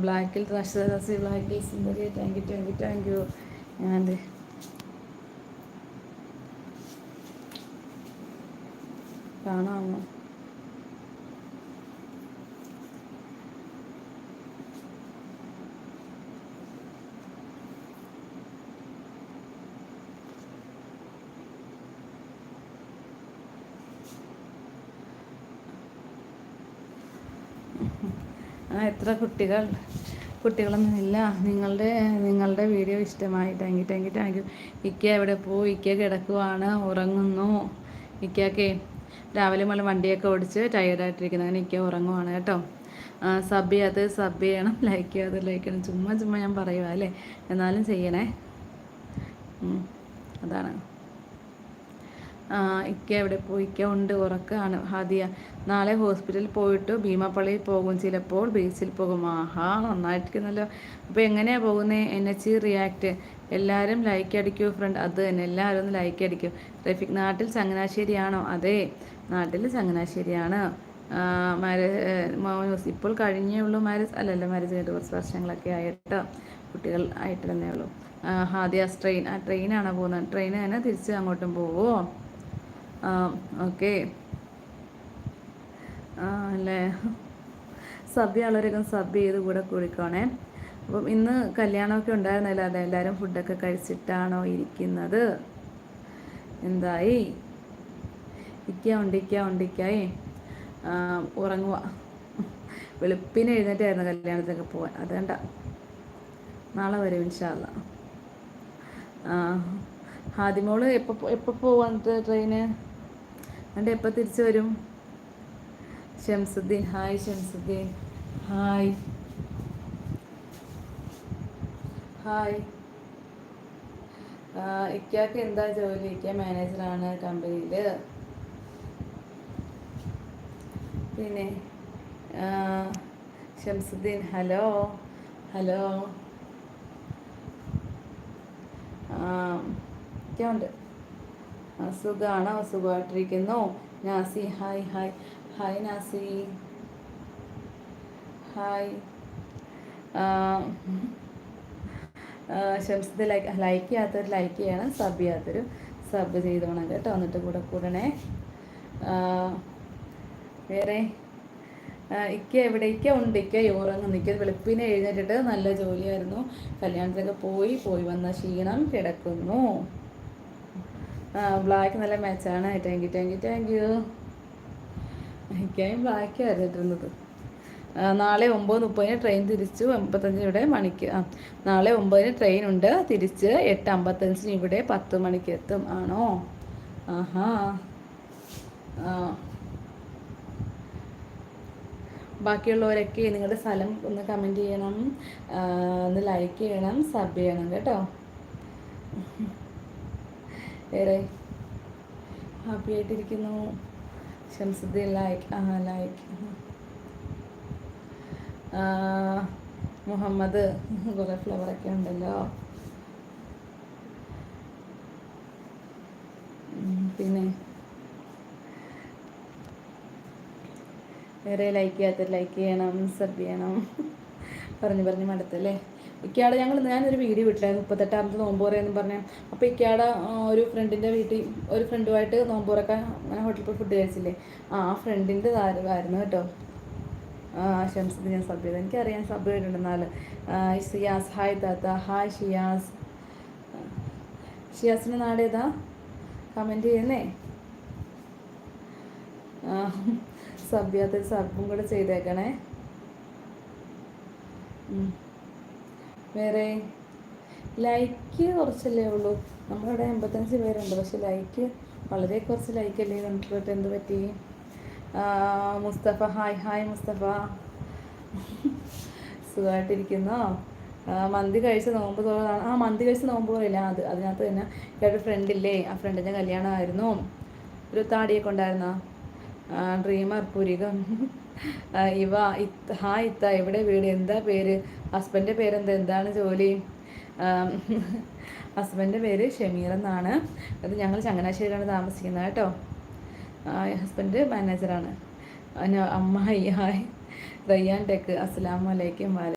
ബ്ലാക്കിൽ റഷി ബ്ലാക്കിൽ സുന്ദരി thank you. ഞാൻ കാണാമോ? എത്ര കുട്ടികളൊന്നുമില്ല. നിങ്ങളുടെ വീഡിയോ ഇഷ്ടമായി. Thank you. ഇക്ക എവിടെ പോയി? ഇക്ക കിടക്കുവാണ്, ഉറങ്ങുന്നു. ഇക്കയൊക്കെ രാവിലെ മുതൽ വണ്ടിയൊക്കെ ഓടിച്ച് ടയേർഡായിട്ടിരിക്കുന്നത്. അങ്ങനെ ഇക്ക ഉറങ്ങുവാണ് കേട്ടോ. സബ് ചെയ്യണം, ലൈക്ക് ചെയ്യണം. ചുമ്മാ ഞാൻ പറയുക അല്ലേ, എന്നാലും ചെയ്യണേ. അതാണ്. ഇക്ക എവിടെ പോയി? ഇക്ക ഉണ്ട്, ഉറക്കമാണ്. ഹാദിയ നാളെ ഹോസ്പിറ്റലിൽ പോയിട്ട് ഭീമാപ്പള്ളിയിൽ പോകും, ചിലപ്പോൾ ബീച്ചിൽ പോകും. ആഹാ, നന്നായിരിക്കുന്നല്ലോ. അപ്പോൾ എങ്ങനെയാണ് പോകുന്നത്? NH react. എല്ലാവരും ലൈക്ക് അടിക്കൂ ഫ്രണ്ട്. അത് തന്നെ, എല്ലാവരും ഒന്ന് ലൈക്ക് അടിക്കൂ. റഫീഖ് നാട്ടിൽ ചങ്ങനാശ്ശേരിയാണോ? അതെ, നാട്ടിൽ ചങ്ങനാശ്ശേരിയാണ്. മാരേജ് ഇപ്പോൾ കഴിഞ്ഞേ ഉള്ളൂ. മാരേജ് കഴിഞ്ഞിട്ട് കുറച്ച് വർഷങ്ങളൊക്കെ ആയിട്ട് കുട്ടികൾ ആയിട്ട് തന്നെ ഉള്ളൂ. ഹാദിയ ട്രെയിനാണോ പോകുന്നത്? ട്രെയിൻ തന്നെ തിരിച്ച് അങ്ങോട്ടും പോവുമോ? ഓക്കെ അല്ലേ. സബ് ചെയ്ത് കൂടെ കൂടിക്കോണേ. അപ്പം ഇന്ന് കല്യാണമൊക്കെ ഉണ്ടായിരുന്നല്ലോ, അതെ. എല്ലാവരും ഫുഡൊക്കെ കഴിച്ചിട്ടാണോ ഇരിക്കുന്നത്? എന്തായി? ഇക്കായി ഉറങ്ങുക. വെളുപ്പിന് എഴുന്നേറ്റായിരുന്നു കല്യാണത്തിനൊക്കെ പോകാൻ. അതുകൊണ്ട നാളെ വരും ഇൻഷാ അല്ലാ. ഹാദിമോള് എപ്പോൾ പോവാന്നിട്ട് ട്രെയിന്? എന്നിട്ട് എപ്പോൾ തിരിച്ചു വരും? ഷംസുദ്ദീൻ ഹായ്. ഇക്കയ്ക്ക് എന്താ ജോലി? ഇക്ക മാനേജറാണ് കമ്പനിയിൽ. പിന്നെ ഷംസുദ്ദീൻ ഹലോ. ഉണ്ട്. സുഖമാണോ? സുഖമായിട്ടിരിക്കുന്നു. Nasi hi Nasi. Hi. Shamsuddin like ചെയ്യാത്തവർ ലൈക്ക് ചെയ്യണം, സബ് ചെയ്യാത്തൊരു സബ് ചെയ്തോണം കേട്ടോ. എന്നിട്ട് കൂടണേ. വേറെ ഇക്ക എവിടെ? ഇക്ക ഉണ്ട്. ഇക്ക ഉറങ്ങുന്നു. ഇക്ക വെളുപ്പിനെ എഴുന്നേറ്റിട്ട് നല്ല ജോലിയായിരുന്നു, കല്യാണത്തിലൊക്കെ പോയി വന്ന ക്ഷീണം കിടക്കുന്നു. ബ്ലാക്ക് നല്ല മാച്ചാണ്. Thank you. ഇക്കയും ബ്ലാക്കായിരുന്നു ഇട്ടിരുന്നത്. നാളെ 9:30 ട്രെയിൻ തിരിച്ചു 55 ഇവിടെ മണിക്ക്. നാളെ 9 ട്രെയിൻ ഉണ്ട്, തിരിച്ച് 8:55 ഇവിടെ 10 മണിക്ക് എത്തും. ആണോ? ആഹാ. ബാക്കിയുള്ളവരൊക്കെ നിങ്ങളുടെ സ്ഥലം ഒന്ന് കമൻറ്റ് ചെയ്യണം, ഒന്ന് ലൈക്ക് ചെയ്യണം, സബ് ചെയ്യണം കേട്ടോ. വേറെ ഹാപ്പി ആയിട്ടിരിക്കുന്നു. ഷംസുദ്ദീൻ ലൈക്ക്. മുഹമ്മദ് കുറേ ഫ്ലവറൊക്കെ ഉണ്ടല്ലോ. പിന്നെ വേറെ ലൈക്ക് ചെയ്യാത്ത ലൈക്ക് ചെയ്യണം, സബ് ചെയ്യണം. പറഞ്ഞ് മടുത്തല്ലേ. ഇക്കയാടെ ഞാനൊരു വീഡിയോ വിട്ടില്ലായിരുന്നു, 38ാമത്തെ നോമ്പ് തുറയെന്ന് പറഞ്ഞ്. അപ്പോൾ ഇക്കയാടെ ഒരു ഫ്രണ്ടിൻ്റെ വീട്ടിൽ ഒരു ഫ്രണ്ടുമായിട്ട് നോമ്പ് തുറക്കാൻ അങ്ങനെ ഹോട്ടലിൽ പോയി ഫുഡ് കഴിച്ചില്ലേ, ആ ഫ്രണ്ടിൻ്റെ ആയിരുന്നു കേട്ടോ. ഷംസുദ്ദീൻ ഞാൻ സബ് ചെയ്തത്, എനിക്കറിയാം സബ് ചെയ്തിട്ടുണ്ടെന്നാൽ. ഷിയാസ് ഹായ് താത്ത. ഹായ് ഷിയാസിൻ്റെ നാടേതാ? കമൻറ്റ് ചെയ്യുന്നേ. സബ് ചെയ്യാത്തൊരു സബും കൂടെ ചെയ്തേക്കണേ. വേറെ ലൈക്ക് കുറച്ചല്ലേ ഉള്ളൂ. നമ്മളിവിടെ 85 പേരുണ്ട്, പക്ഷെ ലൈക്ക് വളരെ കുറച്ച് ലൈക്കല്ലേ കണ്ടിട്ട്. എന്ത് പറ്റി? മുസ്തഫ ഹായ് മുസ്തഫ. സുഖമായിട്ടിരിക്കുന്നോ? മന്തി കഴിച്ച് നോമ്പ് തുറന്നാണ്. മന്തി കഴിച്ച് നോമ്പ് തുറയില്ല, അതിനകത്ത് തന്നെ ഒരു ഫ്രണ്ടില്ലേ, ആ ഫ്രണ്ടിൻ്റെ കല്യാണമായിരുന്നു. ഒരു താടിയൊക്കെ ഉണ്ടായിരുന്നോ? ഡ്രീമർ പുരികം. ഹായ് ഇത്ത, എവിടെ വീട്? എന്താ പേര്? ഹസ്ബൻഡിൻ്റെ പേരെന്താ? എന്താണ് ജോലി? ഹസ്ബൻഡിൻ്റെ പേര് ഷമീർ എന്നാണ്. അത് ഞങ്ങൾ ചങ്ങനാശ്ശേരിയിലാണ് താമസിക്കുന്നത് കേട്ടോ. ഹസ്ബൻഡ് മാനേജറാണ്. അമ്മായി ഹായ്. റയ്യാൻ ടെക്ക്. അസ്സലാമു അലൈക്കും.